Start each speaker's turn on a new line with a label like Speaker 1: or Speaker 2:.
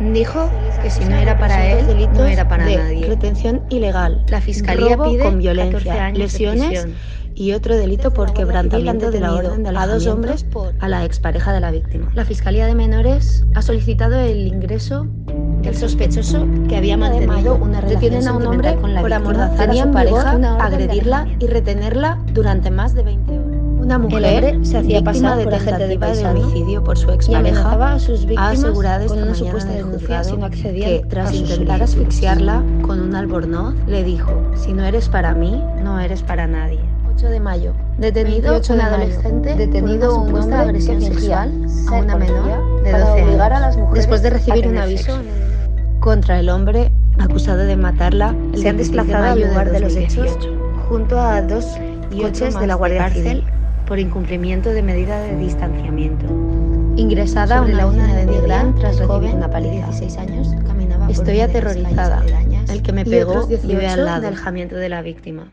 Speaker 1: Dijo que si no era para él, no era para nadie.
Speaker 2: Retención ilegal,
Speaker 1: La fiscalía
Speaker 2: robo
Speaker 1: pide
Speaker 2: con
Speaker 1: 14
Speaker 2: violencia,
Speaker 1: años de
Speaker 2: lesiones
Speaker 1: prisión.
Speaker 2: y otro delito por quebrantamiento de la orden de
Speaker 1: a 2
Speaker 2: alejamiento
Speaker 1: hombres
Speaker 2: a la expareja de la víctima.
Speaker 1: La Fiscalía de Menores ha solicitado el ingreso del sospechoso que había mantenido una relación
Speaker 2: Detienen a un hombre
Speaker 1: sentimental con la
Speaker 2: por
Speaker 1: víctima.
Speaker 2: amordazar a
Speaker 1: Tenía
Speaker 2: su
Speaker 1: en vigor
Speaker 2: pareja,
Speaker 1: una orden de
Speaker 2: agredirla
Speaker 1: alejamiento.
Speaker 2: y retenerla durante más de 20 horas. Una mujer,
Speaker 1: El hombre se hacía
Speaker 2: víctima
Speaker 1: pasar
Speaker 2: de
Speaker 1: por agente de
Speaker 2: tentativa de
Speaker 1: paisano
Speaker 2: homicidio por su
Speaker 1: y
Speaker 2: expareja,
Speaker 1: amenazaba a sus
Speaker 2: ha
Speaker 1: víctimas
Speaker 2: asegurado
Speaker 1: con
Speaker 2: esta
Speaker 1: una
Speaker 2: mañana
Speaker 1: supuesta
Speaker 2: en el
Speaker 1: denuncia
Speaker 2: juzgado
Speaker 1: si no accedían
Speaker 2: que, tras
Speaker 1: a sus
Speaker 2: intentar
Speaker 1: solicitudes.
Speaker 2: asfixiarla con un albornoz, le dijo: si no eres para mí, no eres para nadie. 8 de mayo. Detenido
Speaker 1: 28
Speaker 2: un
Speaker 1: de mayo.
Speaker 2: adolescente
Speaker 1: Detenido
Speaker 2: por una
Speaker 1: un
Speaker 2: supuesta
Speaker 1: hombre
Speaker 2: agresión
Speaker 1: que fingía
Speaker 2: sexual a
Speaker 1: ser
Speaker 2: una
Speaker 1: policía
Speaker 2: menor de
Speaker 1: para
Speaker 2: 12
Speaker 1: obligar a
Speaker 2: años,
Speaker 1: las mujeres
Speaker 2: después de
Speaker 1: a
Speaker 2: recibir un
Speaker 1: tener
Speaker 2: aviso
Speaker 1: sexo.
Speaker 2: contra el hombre acusado de matarla el
Speaker 1: Se han
Speaker 2: 16 de
Speaker 1: desplazado al
Speaker 2: mayo
Speaker 1: lugar de los
Speaker 2: 2018.
Speaker 1: hechos junto a 2
Speaker 2: Y
Speaker 1: coches
Speaker 2: otro
Speaker 1: de la
Speaker 2: más
Speaker 1: Guardia
Speaker 2: cárcel
Speaker 1: Civil por incumplimiento de medida de distanciamiento.
Speaker 2: Ingresada
Speaker 1: Sobre
Speaker 2: una
Speaker 1: la 1
Speaker 2: oficina
Speaker 1: de
Speaker 2: de
Speaker 1: mediodía,
Speaker 2: Nigrán tras recibir
Speaker 1: joven
Speaker 2: una
Speaker 1: de
Speaker 2: paliza.
Speaker 1: 16 años caminaba por
Speaker 2: Estoy
Speaker 1: una de las
Speaker 2: aterrorizada.
Speaker 1: calles aledañas
Speaker 2: El que me
Speaker 1: y
Speaker 2: pegó
Speaker 1: otros
Speaker 2: vive
Speaker 1: 18
Speaker 2: al lado.
Speaker 1: de alejamiento de la víctima.